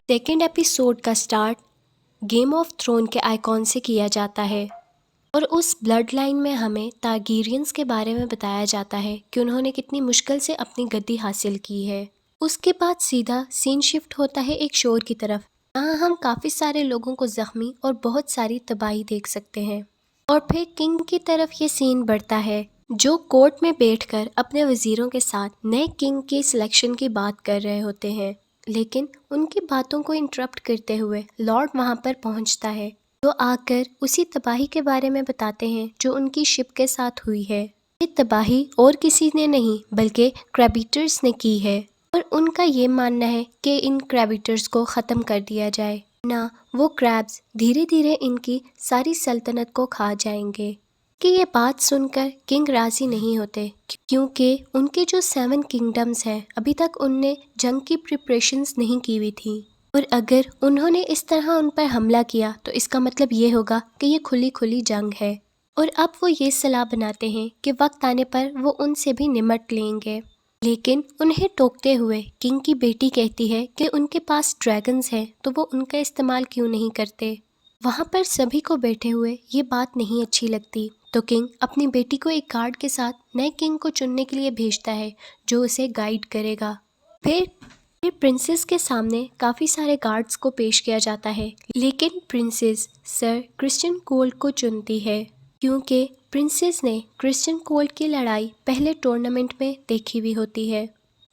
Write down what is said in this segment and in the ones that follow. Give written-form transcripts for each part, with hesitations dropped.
Second episode کا start game of thrown کے icon سے کیا جاتا ہے اور اس بلڈ لائن میں ہمیں تارگیرینز کے بارے میں بتایا جاتا ہے کہ انہوں نے کتنی مشکل سے اپنی گدی حاصل کی ہے۔ اس کے بعد سیدھا سین شفٹ ہوتا ہے ایک شور کی طرف، جہاں ہم کافی سارے لوگوں کو زخمی اور بہت ساری تباہی دیکھ سکتے ہیں، اور پھر کنگ کی طرف یہ سین بڑھتا ہے جو کورٹ میں بیٹھ کر اپنے وزیروں کے ساتھ نئے کنگ کی سلیکشن کی بات کر رہے ہوتے ہیں، لیکن ان کی باتوں کو انٹرپٹ کرتے ہوئے لارڈ وہاں پر پہنچتا ہے جو آ کر اسی تباہی کے بارے میں بتاتے ہیں جو ان کی شپ کے ساتھ ہوئی ہے۔ یہ تباہی اور کسی نے نہیں بلکہ کریبیٹرز نے کی ہے، اور ان کا یہ ماننا ہے کہ ان کریبیٹرز کو ختم کر دیا جائے، نہ وہ کریبز دھیرے دھیرے ان کی ساری سلطنت کو کھا جائیں گے۔ کہ یہ بات سن کر کنگ راضی نہیں ہوتے کیونکہ ان کے جو 7 کنگڈمز ہیں ابھی تک ان نے جنگ کی پریپریشنز نہیں کی ہوئی تھی، اور اگر انہوں نے اس طرح ان پر حملہ کیا تو اس کا مطلب یہ ہوگا کہ یہ کھلی جنگ ہے، اور اب وہ یہ صلاح بناتے ہیں کہ وقت آنے پر وہ ان سے بھی نمٹ لیں گے۔ لیکن انہیں ٹوکتے ہوئے کنگ کی بیٹی کہتی ہے کہ ان کے پاس ڈریگنز ہیں تو وہ ان کا استعمال کیوں نہیں کرتے۔ وہاں پر سبھی کو بیٹھے ہوئے یہ بات نہیں اچھی لگتی، تو کنگ اپنی بیٹی کو ایک گارڈ کے ساتھ نئے کنگ کو چننے کے لیے بھیجتا ہے جو اسے گائیڈ کرے گا۔ پھر پرنسس کے سامنے کافی سارے گارڈز کو پیش کیا جاتا ہے، لیکن پرنسس سر کرسٹین کول کو چنتی ہے کیونکہ پرنسس نے کرسٹین کول کی لڑائی پہلے ٹورنامنٹ میں دیکھی ہوئی ہوتی ہے۔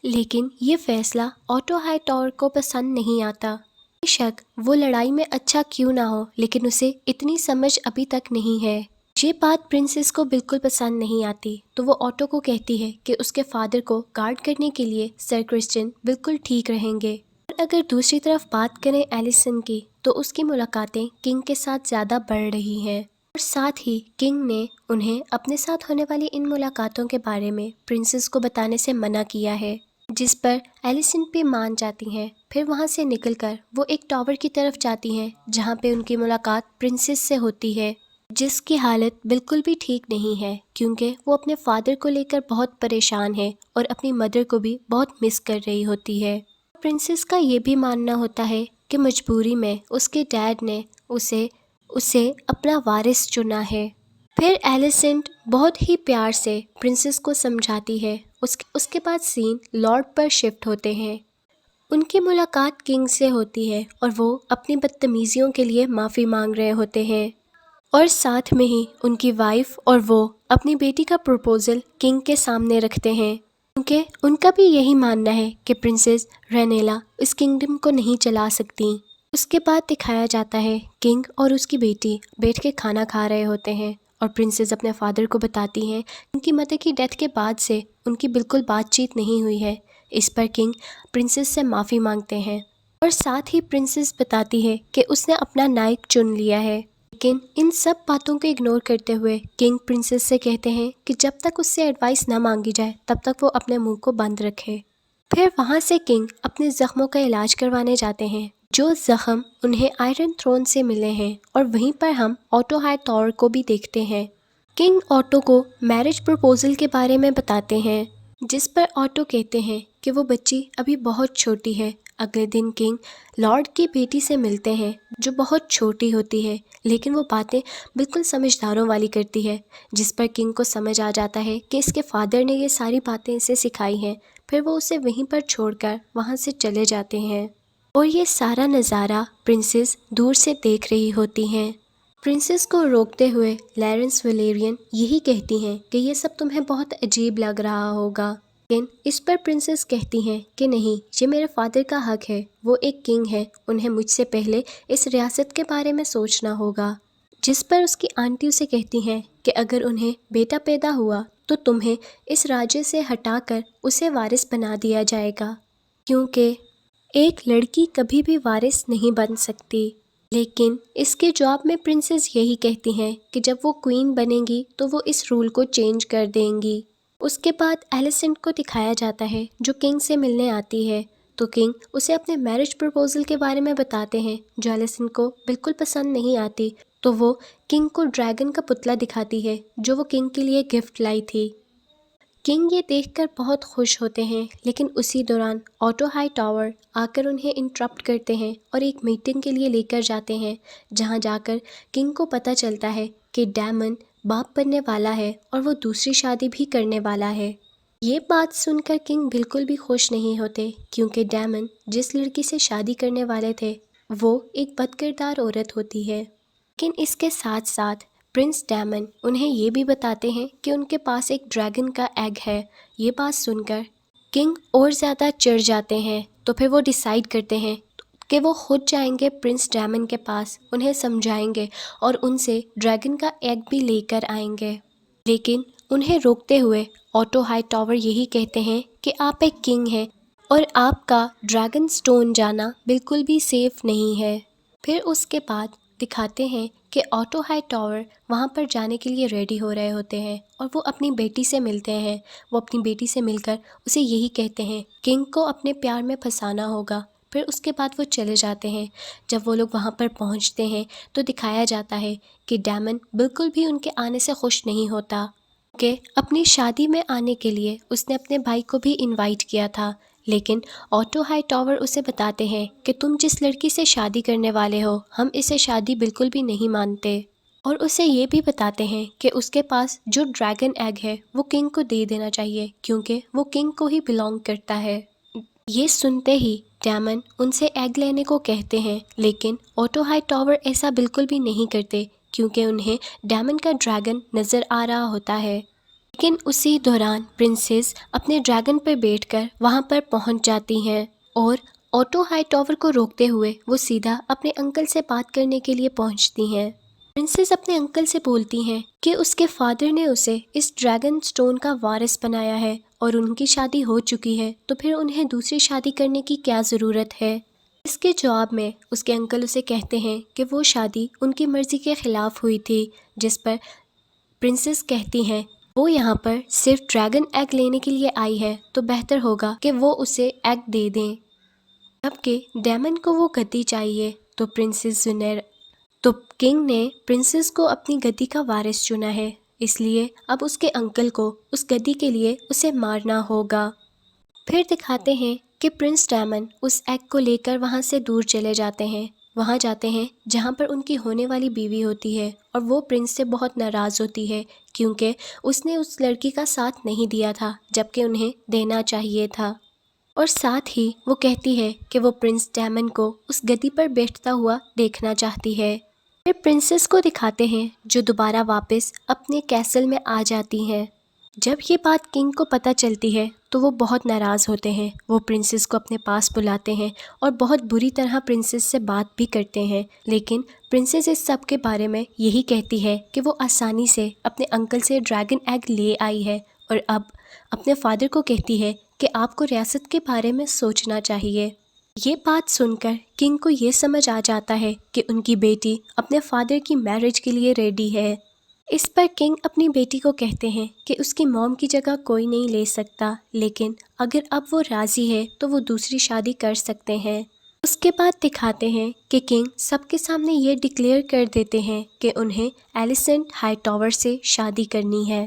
لیکن یہ فیصلہ آٹو ہائی ٹاور کو پسند نہیں آتا۔ بے شک وہ لڑائی میں اچھا کیوں نہ ہو، لیکن اسے اتنی سمجھ ابھی تک نہیں ہے۔ یہ بات پرنسس کو بالکل پسند نہیں آتی، تو وہ آٹو کو کہتی ہے کہ اس کے فادر کو گارڈ کرنے کے لیے سر کرسچن بالکل ٹھیک رہیں گے۔ اور اگر دوسری طرف بات کریں ایلیسن کی، تو اس کی ملاقاتیں کنگ کے ساتھ زیادہ بڑھ رہی ہیں، اور ساتھ ہی کنگ نے انہیں اپنے ساتھ ہونے والی ان ملاقاتوں کے بارے میں پرنسس کو بتانے سے منع کیا ہے، جس پر ایلیسن بھی مان جاتی ہیں۔ پھر وہاں سے نکل کر وہ ایک ٹاور کی طرف جاتی ہیں جہاں پہ ان کی ملاقات پرنسس سے ہوتی ہے، جس کی حالت بالکل بھی ٹھیک نہیں ہے کیونکہ وہ اپنے فادر کو لے کر بہت پریشان ہے اور اپنی مدر کو بھی بہت مس کر رہی ہوتی ہے۔ پرنسس کا یہ بھی ماننا ہوتا ہے کہ مجبوری میں اس کے ڈیڈ نے اسے اپنا وارث چنا ہے۔ پھر ایلیسنٹ بہت ہی پیار سے پرنسس کو سمجھاتی ہے۔ اس کے بعد سین لارڈ پر شفٹ ہوتے ہیں۔ ان کی ملاقات کنگ سے ہوتی ہے اور وہ اپنی بدتمیزیوں کے لیے معافی مانگ رہے ہوتے ہیں، اور ساتھ میں ہی ان کی وائف اور وہ اپنی بیٹی کا پروپوزل کنگ کے سامنے رکھتے ہیں، کیونکہ ان کا بھی یہی ماننا ہے کہ پرنسس رینیلا اس کنگڈم کو نہیں چلا سکتی۔ اس کے بعد دکھایا جاتا ہے کنگ اور اس کی بیٹی بیٹھ کے کھانا کھا رہے ہوتے ہیں، اور پرنسس اپنے فادر کو بتاتی ہیں ان کی مدر کی ڈیتھ کے بعد سے ان کی بالکل بات چیت نہیں ہوئی ہے۔ اس پر کنگ پرنسس سے معافی مانگتے ہیں، اور ساتھ ہی پرنسس بتاتی ہے کہ اس نے اپنا نائک چن لیا ہے۔ لیکن ان سب باتوں کو اگنور کرتے ہوئے کنگ پرنسس سے کہتے ہیں کہ جب تک اس سے ایڈوائس نہ مانگی جائے تب تک وہ اپنے منہ کو بند رکھے۔ پھر وہاں سے کنگ اپنے زخموں کا علاج کروانے جاتے ہیں، جو زخم انہیں آئرن تھرون سے ملے ہیں، اور وہیں پر ہم آٹو ہائی ٹاور کو بھی دیکھتے ہیں۔ کنگ آٹو کو میرج پروپوزل کے بارے میں بتاتے ہیں، جس پر آٹو کہتے ہیں کہ وہ بچی ابھی بہت چھوٹی ہے۔ اگلے دن کنگ لارڈ کی بیٹی سے ملتے ہیں جو بہت چھوٹی ہوتی ہے، لیکن وہ باتیں بالکل سمجھداروں والی کرتی ہے، جس پر کنگ کو سمجھ آ جاتا ہے کہ اس کے فادر نے یہ ساری باتیں اسے سکھائی ہیں۔ پھر وہ اسے وہیں پر چھوڑ کر وہاں سے چلے جاتے ہیں، اور یہ سارا نظارہ پرنسس دور سے دیکھ رہی ہوتی ہیں۔ پرنسس کو روکتے ہوئے لیرنس ویلیرین یہی کہتی ہیں کہ یہ سب تمہیں بہت عجیب لگ رہا ہوگا، لیکن اس پر پرنسس کہتی ہیں کہ نہیں، یہ میرے فادر کا حق ہے، وہ ایک کنگ ہے، انہیں مجھ سے پہلے اس ریاست کے بارے میں سوچنا ہوگا۔ جس پر اس کی آنٹی اسے کہتی ہیں کہ اگر انہیں بیٹا پیدا ہوا تو تمہیں اس راجے سے ہٹا کر اسے وارث بنا دیا جائے گا، کیونکہ ایک لڑکی کبھی بھی وارث نہیں بن سکتی۔ لیکن اس کے جواب میں پرنسس یہی کہتی ہیں کہ جب وہ کوئین بنے گی تو وہ اس رول کو چینج کر دیں گی۔ اس کے بعد ایلیسنٹ کو دکھایا جاتا ہے جو کنگ سے ملنے آتی ہے، تو کنگ اسے اپنے میرج پروپوزل کے بارے میں بتاتے ہیں جو ایلیسنٹ کو بالکل پسند نہیں آتی، تو وہ کنگ کو ڈریگن کا پتلا دکھاتی ہے جو وہ کنگ کے لیے گفٹ لائی تھی۔ کنگ یہ دیکھ کر بہت خوش ہوتے ہیں، لیکن اسی دوران آٹو ہائی ٹاور آ کر انہیں انٹرپٹ کرتے ہیں اور ایک میٹنگ کے لیے لے کر جاتے ہیں، جہاں جا کر کنگ کو پتہ چلتا ہے کہ ڈیمن باپ بننے والا ہے اور وہ دوسری شادی بھی کرنے والا ہے۔ یہ بات سن کر کنگ بالکل بھی خوش نہیں ہوتے، کیونکہ ڈیمن جس لڑکی سے شادی کرنے والے تھے وہ ایک بد کردار عورت ہوتی ہے۔ لیکن اس کے ساتھ ساتھ پرنس ڈیمن انہیں یہ بھی بتاتے ہیں کہ ان کے پاس ایک ڈریگن کا ایگ ہے۔ یہ بات سن کر کنگ اور زیادہ چڑھ جاتے ہیں، تو پھر وہ ڈیسائیڈ کرتے ہیں کہ وہ خود جائیں گے پرنس ڈیمن کے پاس، انہیں سمجھائیں گے اور ان سے ڈریگن کا ایگ بھی لے کر آئیں گے۔ لیکن انہیں روکتے ہوئے آٹو ہائی ٹاور یہی کہتے ہیں کہ آپ ایک کنگ ہیں اور آپ کا ڈریگن سٹون جانا بالکل بھی سیف نہیں ہے۔ پھر اس کے بعد دکھاتے ہیں کہ آٹو ہائی ٹاور وہاں پر جانے کے لیے ریڈی ہو رہے ہوتے ہیں اور وہ اپنی بیٹی سے ملتے ہیں۔ وہ اپنی بیٹی سے مل کر اسے یہی کہتے ہیں کنگ کو اپنے پیار میں پھنسانا ہوگا۔ پھر اس کے بعد وہ چلے جاتے ہیں۔ جب وہ لوگ وہاں پر پہنچتے ہیں تو دکھایا جاتا ہے کہ ڈیمن بالکل بھی ان کے آنے سے خوش نہیں ہوتا، کہ اپنی شادی میں آنے کے لیے اس نے اپنے بھائی کو بھی انوائٹ کیا تھا، لیکن آٹو ہائی ٹاور اسے بتاتے ہیں کہ تم جس لڑکی سے شادی کرنے والے ہو ہم اسے شادی بالکل بھی نہیں مانتے، اور اسے یہ بھی بتاتے ہیں کہ اس کے پاس جو ڈریگن ایگ ہے وہ کنگ کو دے دینا چاہیے، کیونکہ وہ کنگ کو ہی بلانگ کرتا ہے۔ یہ سنتے ہی ڈیمن ان سے ایگ لینے کو کہتے ہیں، لیکن آٹو ہائی ٹاور ایسا بالکل بھی نہیں کرتے، کیونکہ انہیں ڈیمن کا ڈریگن نظر آ رہا ہوتا ہے۔ لیکن اسی دوران پرنسس اپنے ڈریگن پر بیٹھ کر وہاں پر پہنچ جاتی ہیں اور آٹو ہائی ٹاور کو روکتے ہوئے وہ سیدھا اپنے انکل سے بات کرنے کے لیے پہنچتی ہیں۔ پرنسس اپنے انکل سے بولتی ہیں کہ اس کے فادر نے اسے اس ڈریگن سٹون کا وارث بنایا ہے اور ان کی شادی ہو چکی ہے، تو پھر انہیں دوسری شادی کرنے کی کیا ضرورت ہے۔ اس کے جواب میں اس کے انکل اسے کہتے ہیں کہ وہ شادی ان کی مرضی کے خلاف ہوئی تھی، جس پر پرنسس کہتی ہیں وہ یہاں پر صرف ڈریگن ایگ لینے کے لیے آئی ہے، تو بہتر ہوگا کہ وہ اسے ایگ دے دیں۔ جبکہ ڈیمن کو وہ گدی چاہیے، تو کنگ نے پرنسس کو اپنی گدی کا وارث چنا ہے، اس لیے اب اس کے انکل کو اس گدی کے لیے اسے مارنا ہوگا۔ پھر دکھاتے ہیں کہ پرنس ڈیمن اس ایگ کو لے کر وہاں سے دور چلے جاتے ہیں، وہاں جاتے ہیں جہاں پر ان کی ہونے والی بیوی ہوتی ہے، اور وہ پرنس سے بہت ناراض ہوتی ہے کیونکہ اس نے اس لڑکی کا ساتھ نہیں دیا تھا جبکہ انہیں دینا چاہیے تھا، اور ساتھ ہی وہ کہتی ہے کہ وہ پرنس ڈیمن کو اس گدی پر بیٹھتا ہوا دیکھنا چاہتی ہے۔ پھر پرنسس کو دکھاتے ہیں جو دوبارہ واپس اپنے کیسل میں آ جاتی ہیں۔ جب یہ بات کنگ کو پتہ چلتی ہے تو وہ بہت ناراض ہوتے ہیں، وہ پرنسس کو اپنے پاس بلاتے ہیں اور بہت بری طرح پرنسس سے بات بھی کرتے ہیں، لیکن پرنسس اس سب کے بارے میں یہی کہتی ہے کہ وہ آسانی سے اپنے انکل سے ڈریگن ایگ لے آئی ہے، اور اب اپنے فادر کو کہتی ہے کہ آپ کو ریاست کے بارے میں سوچنا چاہیے۔ یہ بات سن کر کنگ کو یہ سمجھ آ جاتا ہے کہ ان کی بیٹی اپنے فادر کی میرج کے لیے ریڈی ہے۔ اس پر کنگ اپنی بیٹی کو کہتے ہیں کہ اس کی موم کی جگہ کوئی نہیں لے سکتا، لیکن اگر اب وہ راضی ہے تو وہ دوسری شادی کر سکتے ہیں۔ اس کے بعد دکھاتے ہیں کہ کنگ سب کے سامنے یہ ڈکلیئر کر دیتے ہیں کہ انہیں ایلیسنٹ ہائی ٹاور سے شادی کرنی ہے۔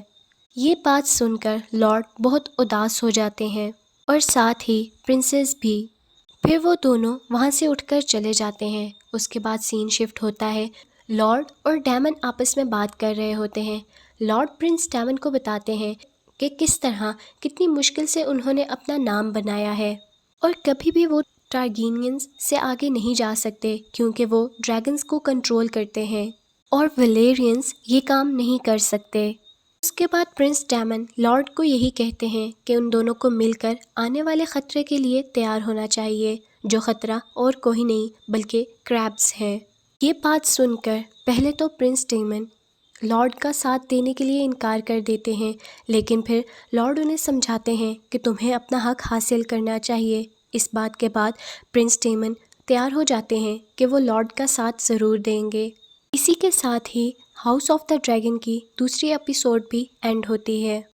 یہ بات سن کر لارڈ بہت اداس ہو جاتے ہیں اور ساتھ ہی پرنسس بھی۔ پھر وہ دونوں وہاں سے اٹھ کر چلے جاتے ہیں۔ اس کے بعد سین شفٹ ہوتا ہے، لارڈ اور ڈیمن آپس میں بات کر رہے ہوتے ہیں۔ لارڈ پرنس ڈیمن کو بتاتے ہیں کہ کس طرح کتنی مشکل سے انہوں نے اپنا نام بنایا ہے، اور کبھی بھی وہ ٹارگینینز سے آگے نہیں جا سکتے کیونکہ وہ ڈریگنز کو کنٹرول کرتے ہیں اور ویلیرینز یہ کام نہیں کر سکتے۔ اس کے بعد پرنس ڈیمن لارڈ کو یہی کہتے ہیں کہ ان دونوں کو مل کر آنے والے خطرے کے لیے تیار ہونا چاہیے، جو خطرہ اور کوئی نہیں بلکہ کریبس ہیں۔ یہ بات سن کر پہلے تو پرنس ڈیمن لارڈ کا ساتھ دینے کے لیے انکار کر دیتے ہیں، لیکن پھر لارڈ انہیں سمجھاتے ہیں کہ تمہیں اپنا حق حاصل کرنا چاہیے۔ اس بات کے بعد پرنس ڈیمن تیار ہو جاتے ہیں کہ وہ لارڈ کا ساتھ ضرور دیں گے۔ اسی کے ساتھ ہی ہاؤس آف دا ڈریگن کی دوسری ایپیسوڈ بھی اینڈ ہوتی ہے۔